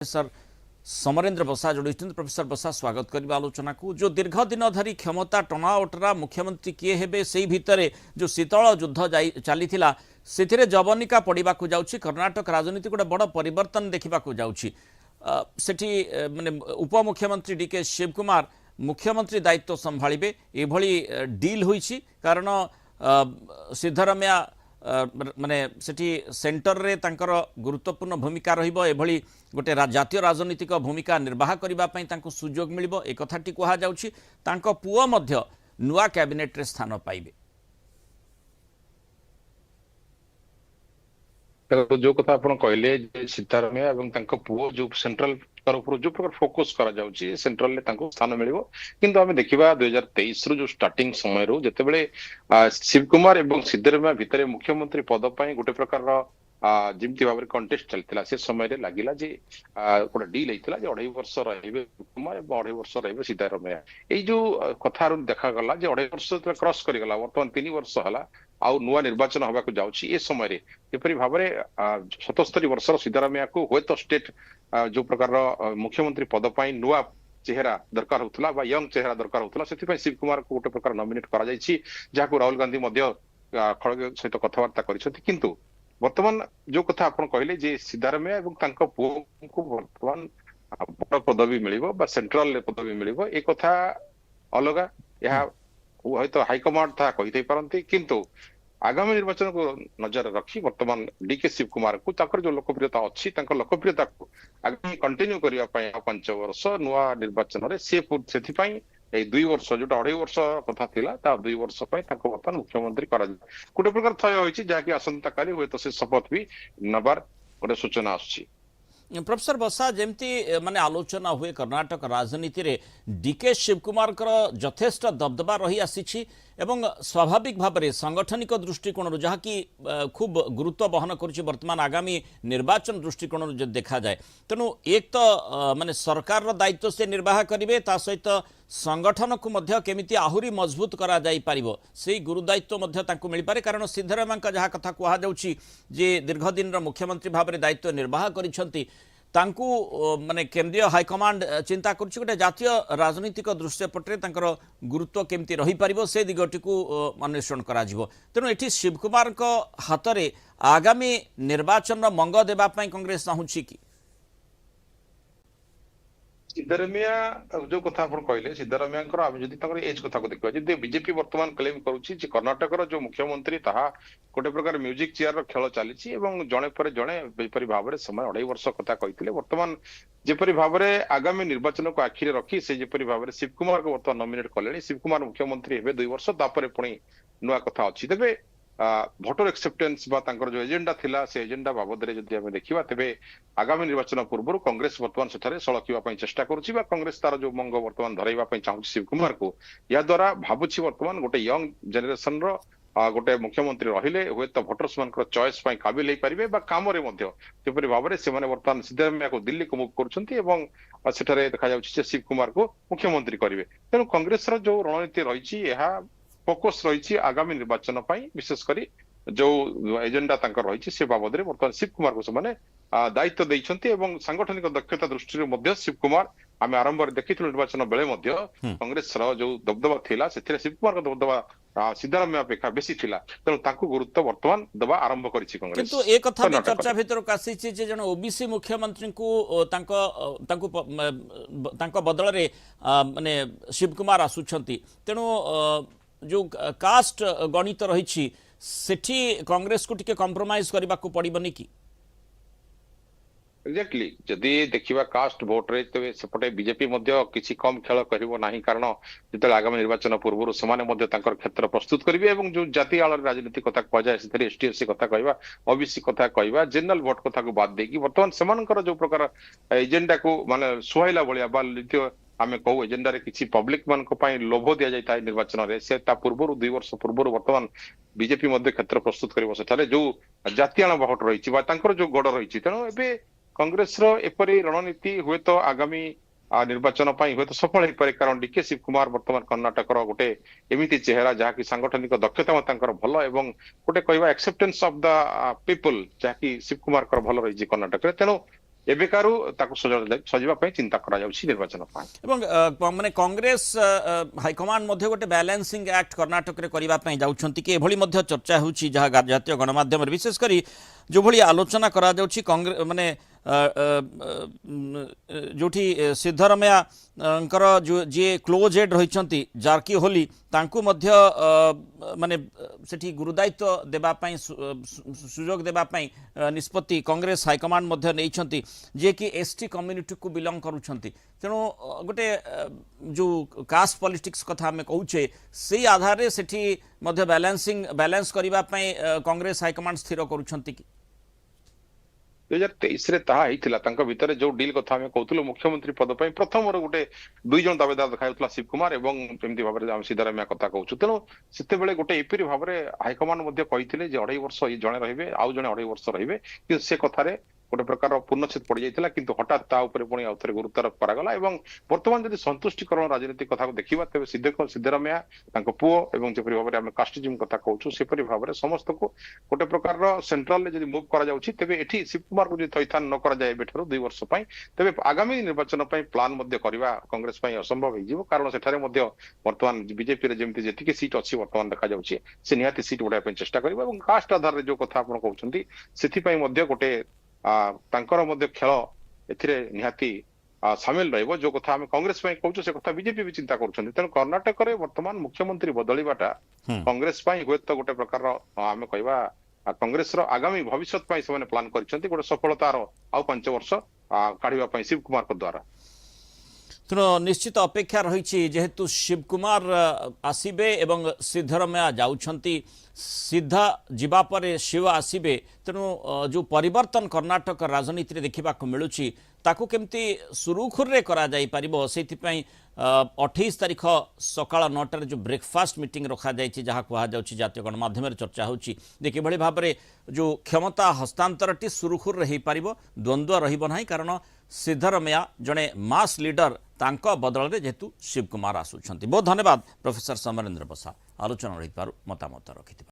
Professor Samarendra बसा जोड़ी professor बसा स्वागत करने आलोचना को जो दीर्घ दिन धरी क्षमता टनाओटरा मुख्यमंत्री किए हेबे से भितर जो शीतल युद्ध चली से जवनिका पड़ा जाऊँगी कर्णाटक राजनीति गोटे बड़ परिवर्तन देखा जाऊँगी माने उपमुख्यमंत्री डीके शिवकुमार मुख्यमंत्री दायित्व संभाळिबे एभली डील होईछि कारण सिद्धरामैया माने सेठी सेंटर रे तांकर गुरुत्वपूर्ण भूमिका रहिबो एभली गोटे जातीय राजनीतिक भूमिका निर्वाह करबा पई तांको सुजोग मिलिबो ए कथाटी कहा जाउछि तांको पुओ मध्य नुआ कैबिनेट रे स्थान पाइबे। जो कथा आप कहले सिद्धारमैया एवं पुओ जो सेंट्रल तरफ जो प्रकार फोकस करा जाउची सेंट्रल ले तांको स्थान मिलिबो किंतु आमे देखिबा 2023 रो जो स्टार्टिंग समय रो जतेबेले शिवकुमार एवं सिद्धारमैया भितरे मुख्यमंत्री पद पई गोटे प्रकार जिमती भाव कंटेस्ट चलता से समय रे लागिला जे गोटे डील होता जे 2.5 वर्ष रहिबे शिवकुमार एवं 2.5 वर्ष रहिबे सिद्धारमैया एई जो कथा देखा गला जे 2.5 वर्ष क्रॉस करि गला वर्तमान 3 वर्ष हला आउ नुआ निर्वाचन हवा को जाउची ए समय रे जेपरि भाव रे 77 वर्षर सिद्धारमैया को होय तो स्टेट जो प्रकार मुख्यमंत्री पद पई नुआ चेहरा दरकार होतला बा यंग चेहरा दरकार होतला सेति पई शिवकुमार को गोटे प्रकार नॉमिनेट करा जायछि जाको राहुल गांधी मध्य खड़गे सहित कथबार्ता करिसथि किंतु वर्तमान जो कथा आप कहले जे सिद्धारमैया एवं तांको पुओ को वर्तमान बड़ पदवी मिलिबो बा सेंट्रल पदवी मिलिबो ए कथा अलगा या हयतो हाईकमांड था कहि पारंती किंतु आगामी निर्वाचन को नजर रखी वर्तमान डीके शिवकुमार को ताकर जो लोकप्रियता अच्छी तांकर लोकप्रियता को आगामी कंटिन्यू करिया पय 5 वर्ष नुआ निर्वाचन रे सेथि पय 2 वर्ष जो 2.5 वर्ष कथा थिला ता 2 वर्ष पय ताको वर्तमान मुख्यमंत्री करा गोटे प्रकार थय होइछि जाकि आसंता काली होय तो से शपथ भी नबार गोटे सूचना आछि। प्रोफेसर बसा जमती माने आलोचना हुए कर्नाटक राजनीति रे डीके शिवकुमार यथेष्ट दबदबा रही आसी एवं स्वाभाविक भाव में सांगठनिक दृष्टिकोण जहाँ कि खूब गुरुत्व बहन करुच्ची वर्तमान आगामी निर्वाचन दृष्टिकोण जो देखा जाए तेणु एक तो माने सरकार दायित्व से निर्वाह करेंगे ता सहित संगठन को मध्य केमिति आहुरी मजबूत करा जाई पारिबो से गुरुदायित्व मध्य तांको मिल पारे कारण सिद्धरामैया जहाँ कथा कहा जाउची जे दीर्घ दिन मुख्यमंत्री भाव में दायित्व निर्वाह करिसंती तांकू माने केंद्रीय हाईकमांड चिंता करुच्ची गोटे जातीय राजनीतिक दृश्यपटे तांकर गुरुत्व केमती रही पारिबो से दिगटी को अन्वेषण करा जिवो तेणु एठी शिवकुमार को हाथ में आगामी निर्वाचन मंग देबा पई कांग्रेस चाहूची कि सिद्धरामैया जो कथा आप कहले सिद्धरामैया एज कथा को देखा जी बीजेपी वर्तमान क्लेम करुच्ची कर्णाटक जो मुख्यमंत्री ताहा गोटे प्रकार म्यूजिक चेयर खेल चली जड़े पर जड़े बेपरी भाव में समय 2.5 वर्ष कथा कहते वर्तमान जेपरी भाव में आगामी निर्वाचन को आखिरे रखी से जेपरी भाव में शिवकुमार को वर्तमान नॉमिनेट कले शिवकुमार मुख्यमंत्री हे 2 वर्ष तापर पुणी नुआ कथा अच्छी तेज भोटर एक्सेप्टेंस जो एजेंडा थिला से एजेंडा बाबद में देखा तेरे आगामी निर्वाचन पूर्व कांग्रेस वर्तमान सेठारे सड़कवा चेष्टा करुच्ची कांग्रेस तार जो मंग वर्तमान धरवा चाहूँ शिवकुमार को या द्वारा भावुची वर्तमान गोटे यंग जेनेरेशन गोटे मुख्यमंत्री रहिले हुए तो भोटर्स मान चॉइस काबिल हो पारे काम जेपरी भाव में से वर्तमान सिद्धरामैया को दिल्ली को मुव कर देखा शिवकुमार को मुख्यमंत्री करेंगे तेणु कांग्रेस जो रणनीति रही फोकस रही आगामी निर्वाचन विशेष कर जो एजेंडा रही से बाबद में वर्तमान शिवकुमार को से दायित्व देइछन्ती सांगठनिक दक्षता दृष्टि शिवकुमार आम आरंभ देखी निर्वाचन बेले कांग्रेस जो दबदबा थिला से शिवकुमार का दबदबा सिद्धरामैया अपेक्षा बेसी थिला तेणु गुरुत्व वर्तमान दबा आरंभ करिछि कांग्रेस किंतु एक कथा भी चर्चा भीतर आसी जे जन ओबीसी मुख्यमंत्री को तांको बदल रे माने शिवकुमार आसुछन्ती तेणु जो कास्ट गणित रही सेठी कांग्रेस को टिके कॉम्प्रोमाइज करबा को पड़िबनी कि एक्जेक्टली जदि देखिबा कास्ट वोट रे तबे सेपटे बीजेपी मध्य किछि कम खेल करिवो नाही कारण जते आगामी निर्वाचन पूर्व समाने मध्य तांकर क्षेत्र प्रस्तुत करिवे एवं जो जातीय आळ राजनीति कथा कह जाय सेथरे एसटीएफसी कथा कहबा ओबीसी कथा कहबा जनरल वोट कथा को बाद देकी वर्तमान समानकर जो प्रकार एजेंडा को माने सुहाइला बलिया बा आमे कहू एजेंडा रे किछि पब्लिक मान को पाई लोभ दिया जाय ताई निर्वाचन रे से ता पूर्व 2 वर्ष पूर्व वर्तमान बीजेपी मध्य क्षेत्र प्रस्तुत करिवो सेठारे जो जातीय आळ वोट रही बा तांकर जो गड़ रही तेणु एबे कांग्रेस रो एपरी रणनीति हुए तो आगामी निर्वाचन हुए तो सफल हो पारे कारण डीके शिवकुमार वर्तमान कर्णाटक गोटे एमती चेहरा जहाँकि सांगठनिक दक्षता भल एवं गोटे कहवा एक्सेप्टेंस ऑफ द पीपल जहाँकि शिवकुमार भल रही कर्णाटक तेणु एबेकारु ताको सजिबा ପାଇଁ ଚିନ୍ତା କରାଯାଉଛି ନିର୍ବାଚନ ପାଇଁ। এবং মানে কংগ্রেস হাইকমান্ড মধ্যে গোটে ব্যালেন্সিং আক্ট কর্ণাটকরে করিবা ପାଇଁ যাউছন্তি কি এভଳି ମଧ୍ୟ চর্চা ହେଉଛି ଯାହା ଜାତୀୟ ଗଣମାଧ୍ୟମରେ ବିଶେଷ କରି যেভাবে আলোচনা করা যাচ্ছে কংগ্রেস মানে जोठी सिद्धरमैयाଙ୍କର जी क्लोज हेड रही जार्की होली तांकु मध्य माने सेठी गुरुदायित्व देवाई सुजोग देवाई निष्पत्ति कांग्रेस हाइकमांड मध्य नहीं जे कि एसटी कम्युनिटी को बिलोंग करुछंती तेणु गोटे जो कास्ट पॉलिटिक्स कथा आम कहूचे से आधार सेठी मध्य बैलेंस करने कांग्रेस हाइकमांड स्थिर करुछंती कि 2023 रे ताहा हिथिला तांका भितरे जो डील कथा हम कहतुलो मुख्यमंत्री पद पई प्रथम रो गुटे दुई जन दावेदार देखाउतला शिव कुमार एवं एमती भाबरे हम सिद्धारमैया कथा कहउछु तेनो सेते बेले गुटे एपरी भाबरे हाईकमांड मध्ये कहिथिले जे 2.5 वर्ष ई जणे रहिबे आउ जणे 2.5 वर्ष रहिबे कि से कथारे गोटे प्रकार पूर्णच्छेद पड़ जाता किंतु हठात ता उपरे पुणी आउथरे गुरुत्वारोप करागला एवं वर्तमान जदि संतुष्टिकरण राजनीति कथा को देखिबा तबे सिद्धरमैया तांको पुओ एवं जेपरि भाबरे हम कास्टिज्म कथा कहउछु सेपरि भाबरे समस्त को गोटे प्रकार सेंट्रल ले जदि मूव करा जाउछि तबे एठी शिव कुमार को जदि थैथान न करा जाय बेठरो 2 वर्ष पई तबे आगामी निर्वाचन पई प्लान मध्ये करबा कांग्रेस पई असंभव हि जिवो कारण सेठारे मध्ये वर्तमान बीजेपी रे जेमति जेतिके सीट अछि वर्तमान देखा जाउछि से निहाती सीट उडा पई चेष्टा करबा एवं कास्ट आधार रे जो कथा आपण कहउछंती सेथि पई मध्ये गोटे तांकर मध्य खेल एथिरे निहाती सामिल रहिबो जो कथा हम कांग्रेस पई कहउछु से कथा बीजेपी भी चिंता करूछन्ती तेन कर्नाटक रे वर्तमान मुख्यमंत्री बदलिबाटा कांग्रेस पई होयत गोटे प्रकार हम कहबा कांग्रेस रो आगामी भविष्य पई से प्लान करिसन्ती गोटे सफलतार आ 5 वर्ष काढिबा पई शिव कुमार को द्वारा तेणु निश्चित अपेक्षा रही जेहेतु शिव कुमार आसबे एवं सिद्धरमैया जाउछंती सीधा जीवा परे शिव आसबे तेणु जो परिवर्तन कर्नाटक राजनीति रे देखा मिलूँ ताकू केमती सुरुखुरे करा जाई परिबो सेथिपई 28 तारिख सकाळ 9 जो ब्रेकफास्ट मीटिंग रखा जायछि जहाँ कहा जाउछि जातीय गणमाध्यम चर्चा होछि जे किभଳି भाबरे जो क्षमता हस्तांतरटी सुरुखुर रही पारिबो द्वंद्व रहिबो नाही कारण सिद्धरमैया जड़े मास लीडर तांको बदल रे जेतु शिव कुमार आसुछंती। बहुत धन्यवाद प्रोफेसर समरेंद्र प्रसाद आलोचना रही मतामत रखि।